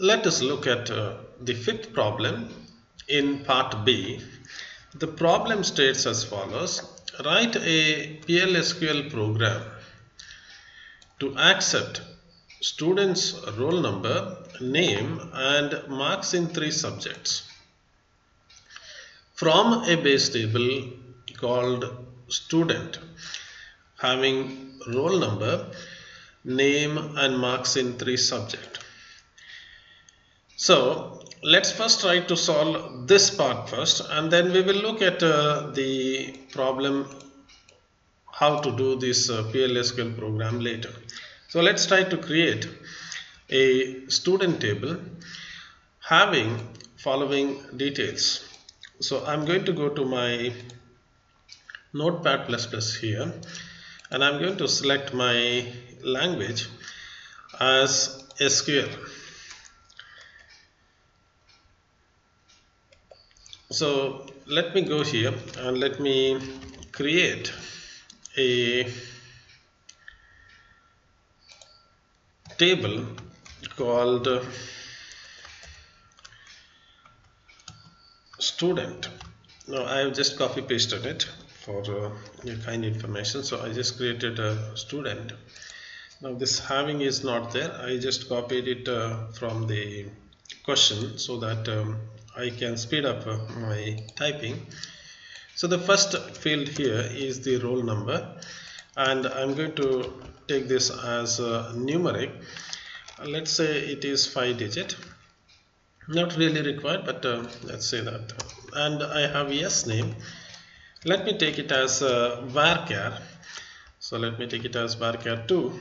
Let us look at the fifth problem in part B. The problem states as follows: write a PLSQL program to accept students' roll number, name, and marks in three subjects from a base table called student having roll number, name, and marks in three subjects. So let's first try to solve this part first, and then we will look at the problem how to do this PLSQL program later. So let's try to create a student table having following details. So I'm going to go to my Notepad++ here, and I'm going to select my language as SQL. So let me go here and let me create a table called student. Now I have just copy pasted it for your kind information. So I just created a student. Now this having is not there. I just copied it from the question so that I can speed up my typing. So the first field here is the roll number, and I'm going to take this as numeric. Let's say it is 5-digit. Not really required, but let's say that. And I have yes name. Let me take it as varchar. So let me take it as varchar2,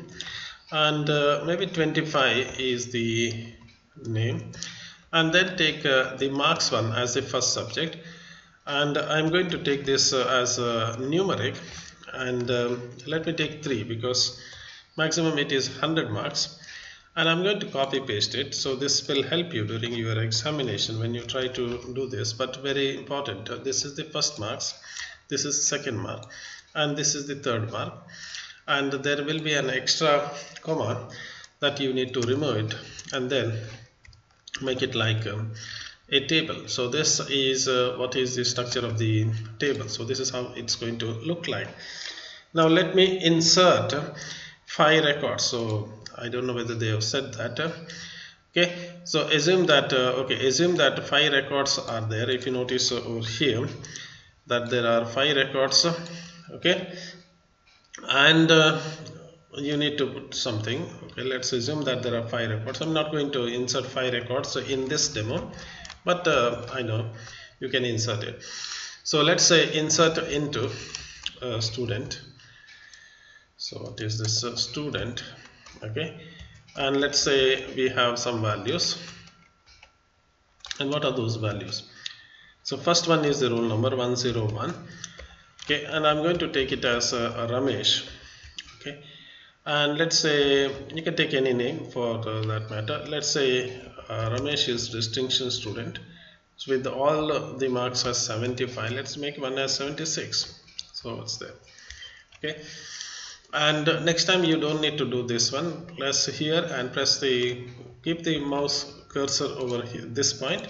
and maybe 25 is the name, and then take the marks one as the first subject, and I'm going to take this as numeric, and let me take 3 because maximum it is 100 marks, and I'm going to copy paste it. So this will help you during your examination when you try to do this. But very important, this is the first marks, this is second mark, and this is the third mark, and there will be an extra comma that you need to remove it and then make it like a table. So this is what is the structure of the table. So this is how it's going to look like. Now let me insert 5 records. So I don't know whether they have said that. Okay, so assume that assume that 5 records are there. If you notice over here that there are 5 records, okay, and you need to put something. Okay, let's assume that there are 5 records. I'm not going to insert 5 records in this demo, but I know you can insert it. So let's say insert into student. So what is this student? Okay, and let's say we have some values, and what are those values? So first one is the roll number 101. Okay, and I'm going to take it as Ramesh. Okay, and let's say you can take any name for that matter. Let's say Ramesh is distinction student. So with all the marks as 75, let's make one as 76. So it's there. Okay, and next time you don't need to do this one. Press here and keep the mouse cursor over here, this point,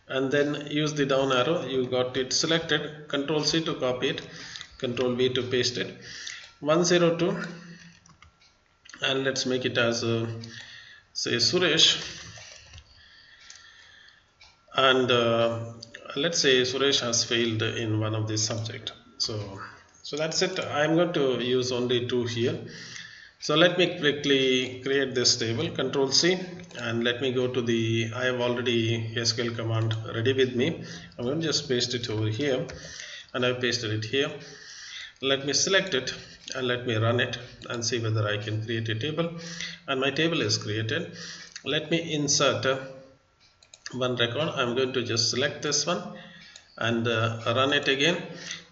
and then use the down arrow. You got it selected. Control C to copy it, Control V to paste it. 102, and let's make it as say Suresh, and let's say Suresh has failed in one of these subject. So that's it. I'm going to use only 2 here. So let me quickly create this table. Control C, and let me go to the, I have already SQL command ready with me. I'm going to just paste it over here, and I've pasted it here. Let me select it and let me run it and see whether I can create a table, and my table is created. Let me insert one record. I'm going to just select this one and run it again,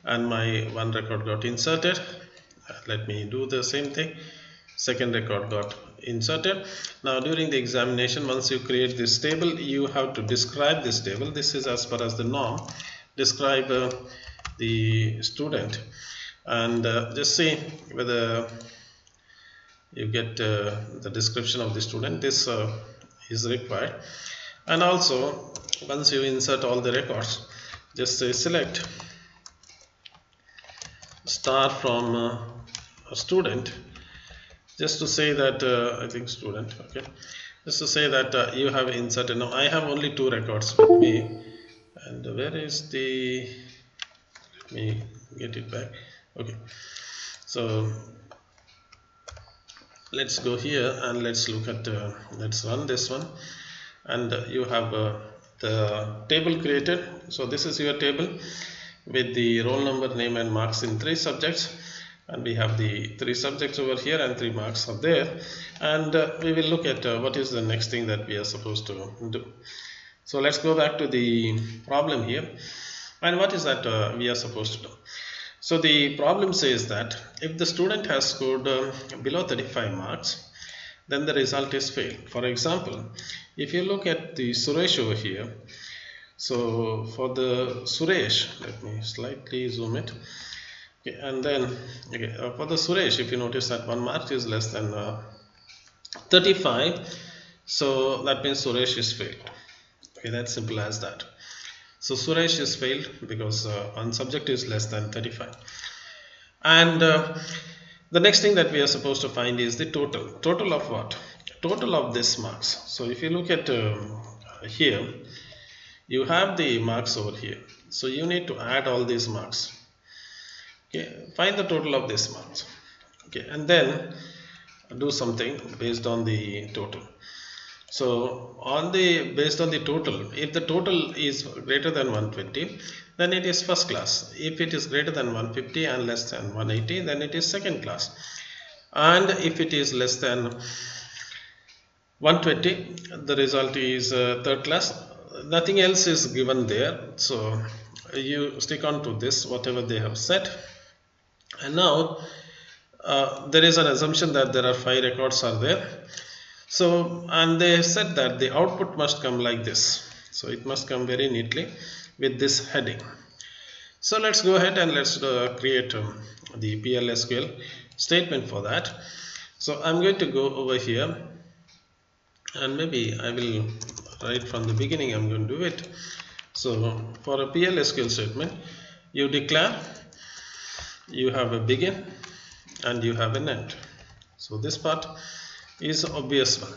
and my one record got inserted. Let me do the same thing. Second record got inserted. Now during the examination, once you create this table, you have to describe this table. This is as far as the norm. Describe the student, and just see whether you get the description of the student. This is required. And also once you insert all the records, just say select star from a student, just to say that I think student, okay, just to say that you have inserted. Now I have only 2 records with me, and where is the, let me get it back. Okay, so let's go here and let's look at let's run this one, and you have the table created. So this is your table with the roll number, name and marks in 3 subjects, and we have the 3 subjects over here and 3 marks are there, and we will look at what is the next thing that we are supposed to do. So let's go back to the problem here, and what is that we are supposed to do. So the problem says that if the student has scored below 35 marks, then the result is failed. For example, if you look at the Suresh over here, so for the Suresh, let me slightly zoom it. Okay, and then okay, for the Suresh, if you notice that 1 mark is less than 35, so that means Suresh is failed. Okay, that's simple as that. So Suresh is failed because one subject is less than 35. And the next thing that we are supposed to find is the total of what? Total of this marks. So if you look at here, you have the marks over here, so you need to add all these marks. Okay, find the total of these marks. Okay, and then do something based on the total. So based on the total, if the total is greater than 120, then it is first class. If it is greater than 150 and less than 180, then it is second class. And if it is less than 120, the result is third class. Nothing else is given there, so you stick on to this whatever they have said. And now there is an assumption that there are 5 records are there. So, and they said that the output must come like this. So it must come very neatly with this heading. So let's go ahead and let's create the PLSQL statement for that. So I'm going to go over here, and maybe I will right from the beginning I'm going to do it. So for a PLSQL statement, you declare, you have a begin and you have an end. So this part is obvious one.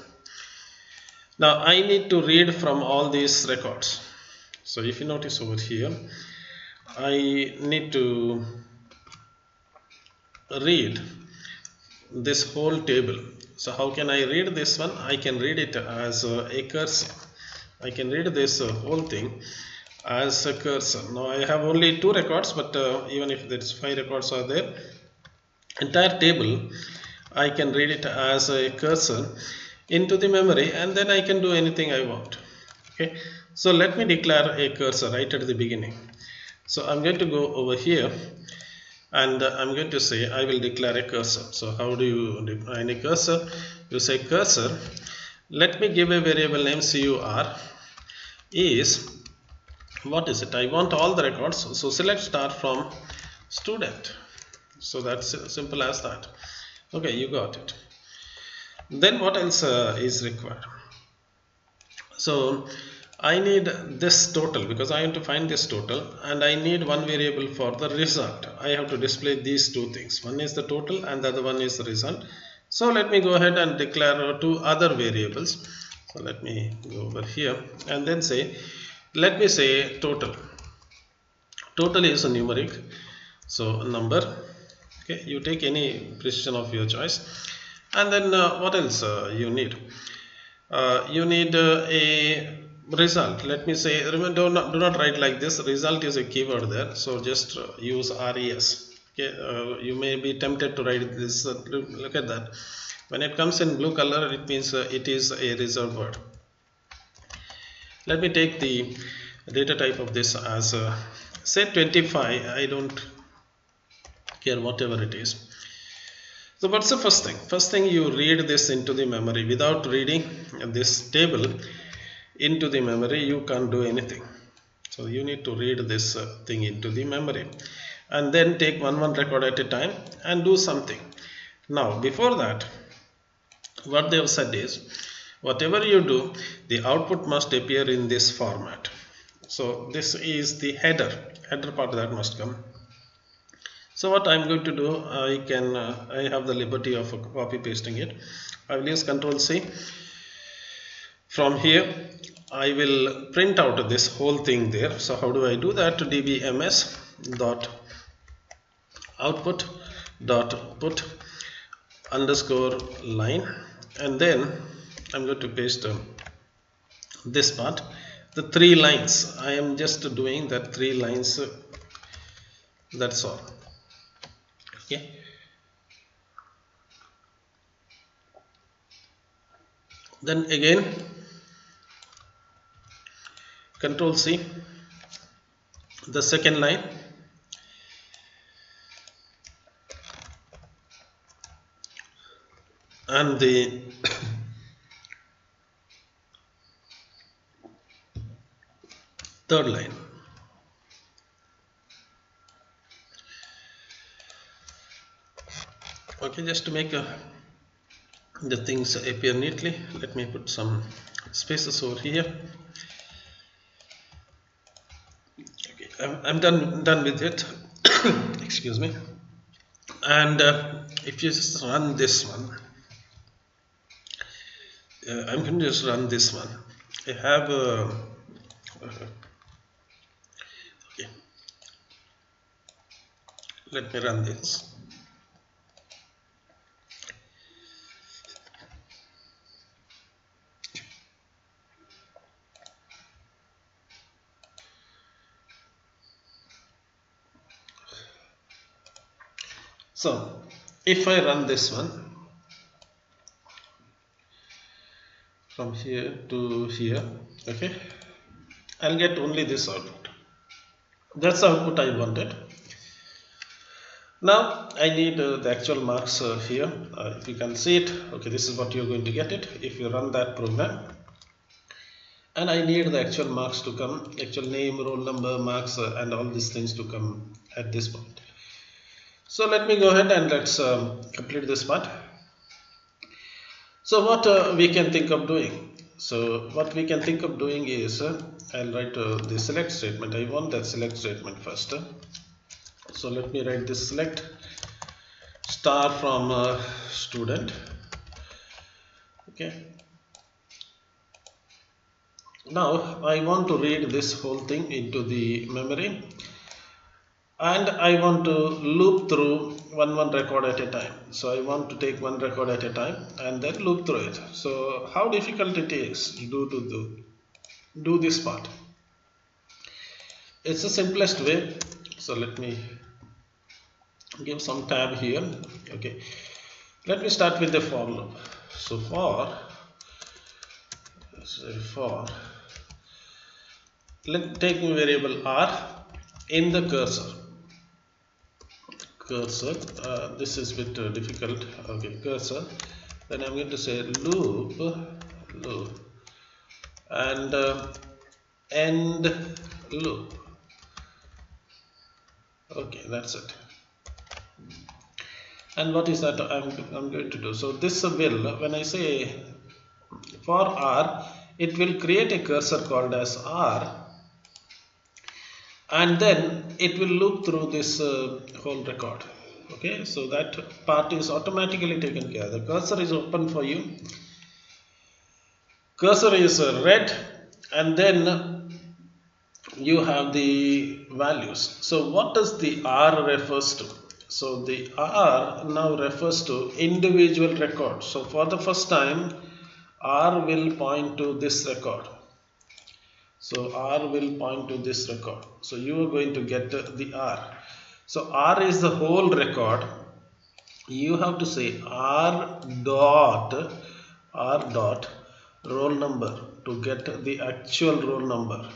Now I need to read from all these records. So if you notice over here, I need to read this whole table. So how can I read this one? I can read it as a cursor. I can read this whole thing as a cursor. Now I have only 2 records, but even if there is 5 records are there, entire table I can read it as a cursor into the memory, and then I can do anything I want. Okay, so let me declare a cursor right at the beginning. So I'm going to go over here and I'm going to say I will declare a cursor. So how do you define a cursor? You say cursor, let me give a variable name cur is, what is it? I want all the records, so select star from student. So that's simple as that. Okay, you got it. Then what else is required? So I need this total because I want to find this total, and I need one variable for the result. I have to display these 2 things. One is the total and the other one is the result. So let me go ahead and declare 2 other variables. So let me go over here and then say, let me say total. Total is a numeric, so number. Okay, you take any precision of your choice. And then what else you need? You need a result. Let me say, remember, do not write like this. Result is a keyword there, so just use res. Okay, you may be tempted to write this. Look at that. When it comes in blue color, it means it is a reserved word. Let me take the data type of this as say 25. I don't care, whatever it is. So what's the first thing? First thing, you read this into the memory. Without reading this table into the memory, you can't do anything. So you need to read this thing into the memory, and then take one record at a time and do something. Now before that, what they have said is, whatever you do, the output must appear in this format. So this is the header part that must come. So what I'm going to do, I have the liberty of copy pasting it. I will use Control C. From here I will print out this whole thing there. So how do I do that? dbms dot output dot put underscore line, and then I'm going to paste this part, the 3 lines. I am just doing that 3 lines, that's all. Okay, then again Control C, the second line, and the third line. Okay, just to make the things appear neatly, let me put some spaces over here. Okay, I'm done with it. Excuse me. And if you just run this one, I'm going to just run this one. I have okay, let me run this. So if I run this one from here to here, okay, I'll get only this output. That's the output I wanted. Now I need the actual marks here. If you can see it, okay, this is what you're going to get it if you run that program. And I need the actual marks to come, actual name, roll number, marks, and all these things to come at this point. So let me go ahead and let's complete this part. So what we can think of doing? So what we can think of doing is I'll write the select statement. I want that select statement first. So let me write this select star from student. Okay. Now I want to read this whole thing into the memory, and I want to loop through one record at a time. So I want to take one record at a time and then loop through it. So how difficult it is to do this part? It's the simplest way. So let me give some tab here. Okay, let me start with the for loop. So for let take variable r in the cursor. This is a bit difficult. Okay, cursor. Then I'm going to say loop and end loop. Okay, that's it. And what is that I'm going to do? So this will, when I say for r, it will create a cursor called as r, and then it will loop through this whole record. Okay, so that part is automatically taken care of. The cursor is open for you, cursor is red, and then you have the values. So what does the r refers to? So the r now refers to individual record. So for the first time, r will point to this record. So r will point to this record. So you are going to get the r. So r is the whole record. You have to say r dot roll number to get the actual roll number.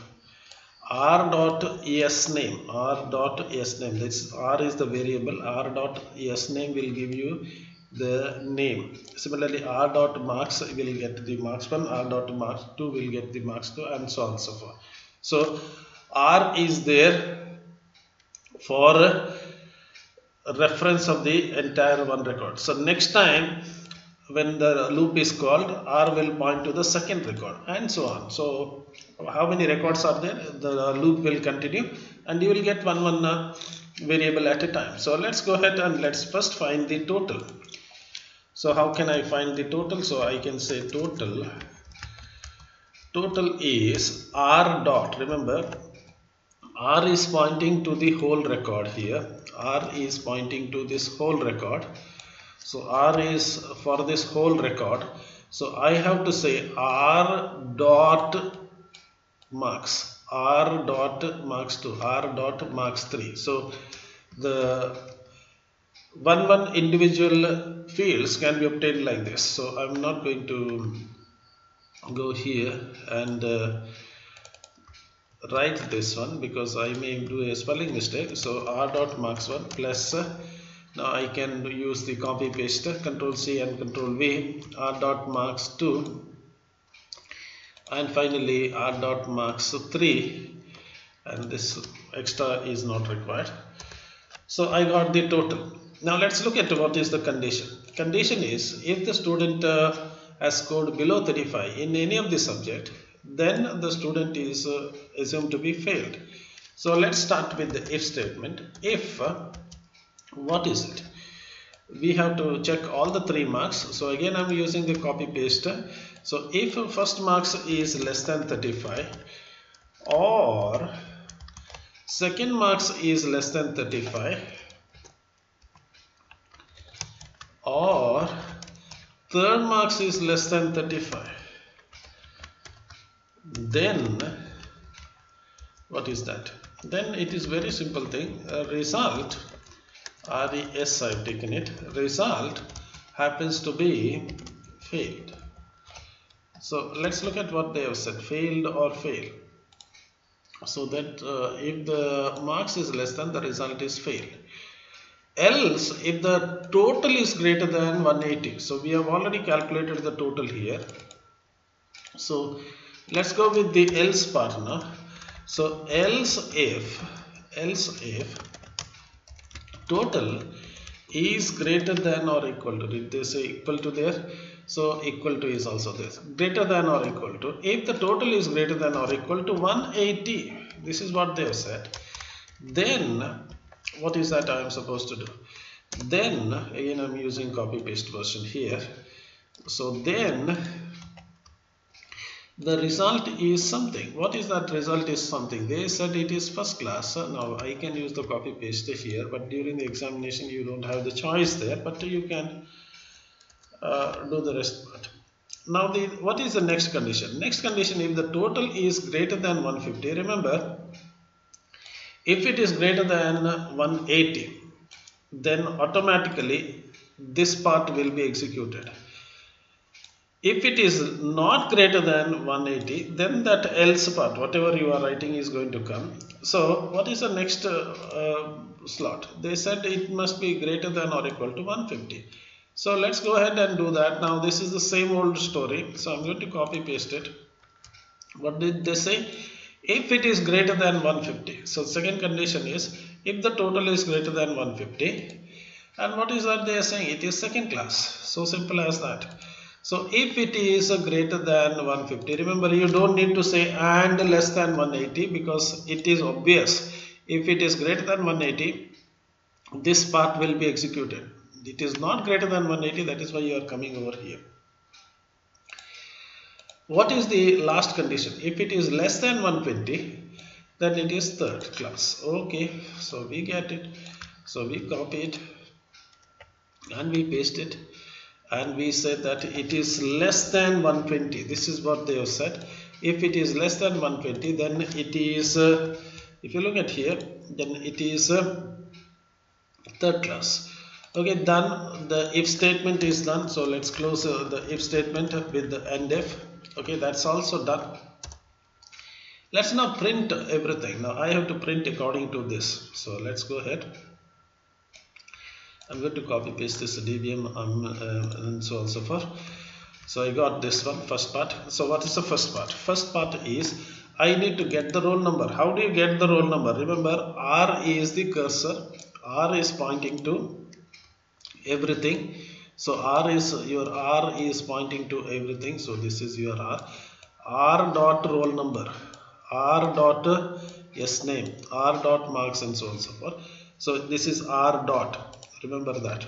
R dot s name. This r is the variable. R dot s name will give you the name. Similarly, r dot marks will get the marks 1, r dot marks 2 will get the marks 2, and so on and so forth. So r is there for reference of the entire one record. So next time when the loop is called, R will point to the second record, and so on. So how many records are there? The loop will continue, and you will get one variable at a time. So let's go ahead and let's first find the total. So how can I find the total? So I can say total is R dot. Remember, R is pointing to the whole record here. R is pointing to this whole record. So R is for this whole record. So I have to say R dot marks, R dot marks 2, R dot marks 3. So the one individual fields can be obtained like this. So I'm not going to go here and write this one because I may do a spelling mistake. So R dot marks 1 plus now I can use the copy paste, Control C and Control V, R dot marks 2, and finally R dot marks 3, and this extra is not required. So I got the total. Now let's look at what is the condition. Condition is if the student has scored below 35 in any of the subject, then the student is assumed to be failed. So let's start with the if statement. If what is it? We have to check all the 3 marks. So again I'm using the copy paste. So if first marks is less than 35 or second marks is less than 35 or third marks is less than 35, then what is that? Then it is very simple thing. Result, RES I have taken it, result happens to be failed. So let's look at what they have said, failed or fail. So that if the marks is less than, the result is failed. Else if the total is greater than 180. So we have already calculated the total here. So let's go with the else part now. So else if total is greater than or equal to, did they say equal to there? So equal to is also this, greater than or equal to, if the total is greater than or equal to 180, this is what they have said, then what is that I am supposed to do? Then again I'm using copy paste version here. So then the result is something. What is that result is something? They said it is first class. Now I can use the copy paste here, but during the examination you don't have the choice there, but you can do the rest part. Now what is the next condition? Next condition, if the total is greater than 150, remember if it is greater than 180, then automatically this part will be executed. If it is not greater than 180, then that else part, whatever you are writing, is going to come. So what is the next slot? They said it must be greater than or equal to 150. So let's go ahead and do that. Now this is the same old story. So I'm going to copy paste it. What did they say? If it is greater than 150. So second condition is if the total is greater than 150. And what is that they are saying? It is second class. So simple as that. So if it is greater than 150, remember you don't need to say and less than 180 because it is obvious. If it is greater than 180, this part will be executed. It is not greater than 180, that is why you are coming over here. What is the last condition? If it is less than 120, then it is third class. Okay, so we get it. So we copy it and we paste it. And we said that it is less than 120. This is what they have said. If it is less than 120, then it is, if you look at here, then it is third class. Okay, done. The if statement is done. So let's close the if statement with the end if. Okay, that's also done. Let's now print everything. Now I have to print according to this. So let's go ahead. I'm going to copy paste this DBM and so on and so forth. So I got this one, first part. So what is the first part? First part is I need to get the roll number. How do you get the roll number? Remember, R is the cursor. R is pointing to everything. So R is your R is pointing to everything. So this is your R. R dot roll number, R dot S name, R dot marks, and so on and so forth. So this is R dot. Remember that.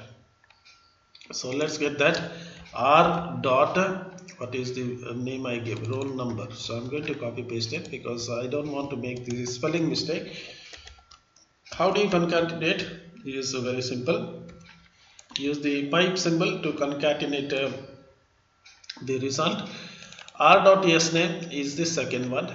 So let's get that. R dot, what is the name I gave? Roll number. So I'm going to copy paste it because I don't want to make the spelling mistake. How do you concatenate? It is very simple. Use the pipe symbol to concatenate the result. R dot S name is the second one,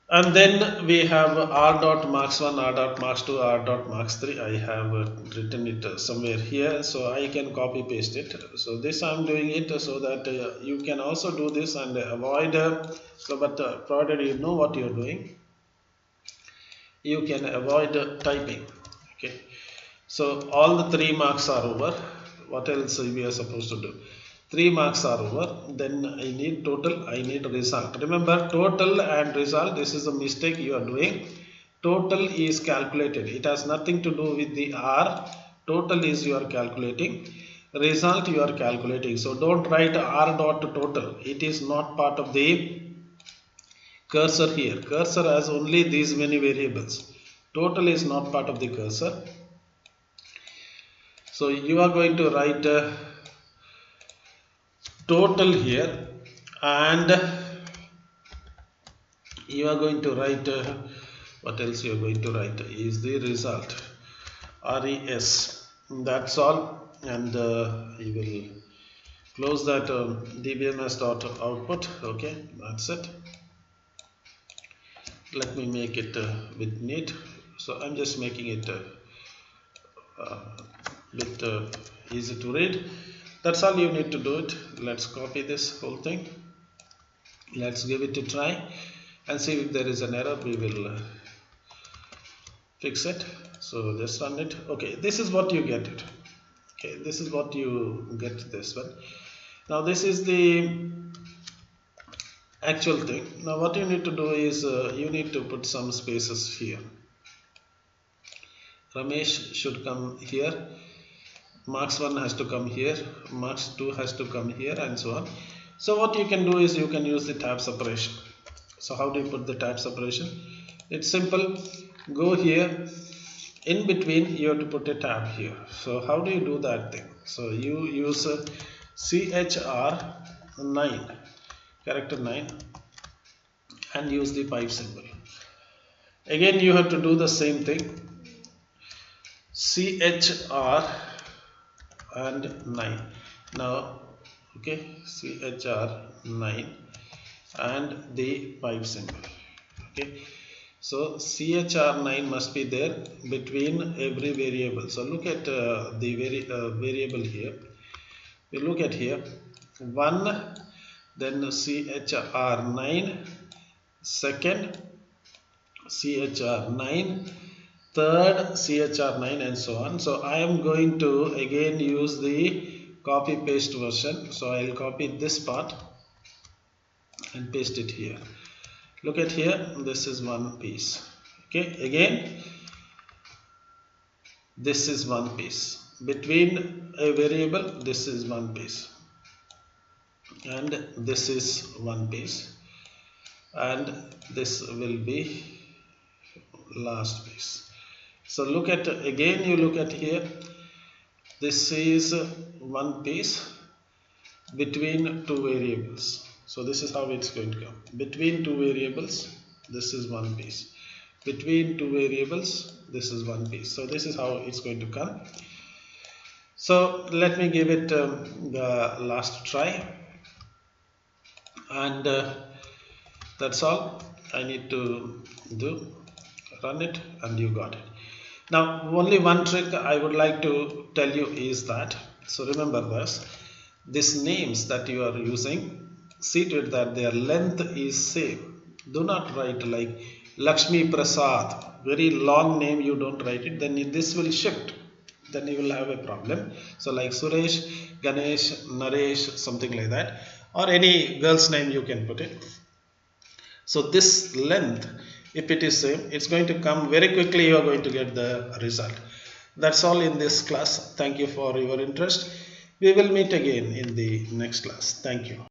and then we have R dot marks 1, R dot marks 2, R dot marks 3. I have written it somewhere here, so I can copy paste it. So this I'm doing it so that you can also do this and avoid but provided you know what you're doing, you can avoid typing. Okay, so all the 3 marks are over. What else we are supposed to do? 3 marks are over. Then I need total, I need result. Remember, total and result, this is a mistake you are doing. Total is calculated. It has nothing to do with the R. Total is you are calculating. Result you are calculating. So don't write R dot total. It is not part of the cursor here. Cursor has only these many variables. Total is not part of the cursor. So you are going to write total here, and you are going to write what else you are going to write is the result, res. That's all, and you will close that dbms.output. Okay, that's it. Let me make it with neat. So I'm just making it bit easy to read. That's all you need to do it. Let's copy this whole thing. Let's give it a try and see if there is an error. We will fix it. So just run it. Okay, this is what you get it. Okay, this is what you get this one. Now this is the actual thing. Now what you need to do is you need to put some spaces here. Ramesh should come here. Marks 1 has to come here, marks 2 has to come here, and so on. So what you can do is you can use the tab separation. So how do you put the tab separation? It's simple. Go here, in between you have to put a tab here. So how do you do that thing? So you use CHR9, character 9, and use the pipe symbol. Again you have to do the same thing. CHR and 9. Now okay, CHR9 and the pipe symbol. Okay, so CHR9 must be there between every variable. So look at the variable here. We look at here 1, then CHR9, second CHR9, third CHR9, and so on. So I am going to again use the copy paste version. So I will copy this part and paste it here. Look at here, this is one piece. Okay, again this is one piece. Between a variable, this is one piece, and this is one piece, and this will be last piece. So look at, again you look at here, this is one piece between two variables. So this is how it's going to come. Between two variables, this is one piece. Between two variables, this is one piece. So this is how it's going to come. So let me give it the last try, and that's all I need to do. Run it and you got it. Now only one trick I would like to tell you is that, so remember this, these names that you are using, see to it that their length is same. Do not write like Lakshmi Prasad, very long name, you don't write it, then this will shift, then you will have a problem. So like Suresh, Ganesh, Naresh, something like that, or any girl's name you can put it. So this length, if it is same, it's going to come very quickly, you are going to get the result. That's all in this class. Thank you for your interest. We will meet again in the next class. Thank you.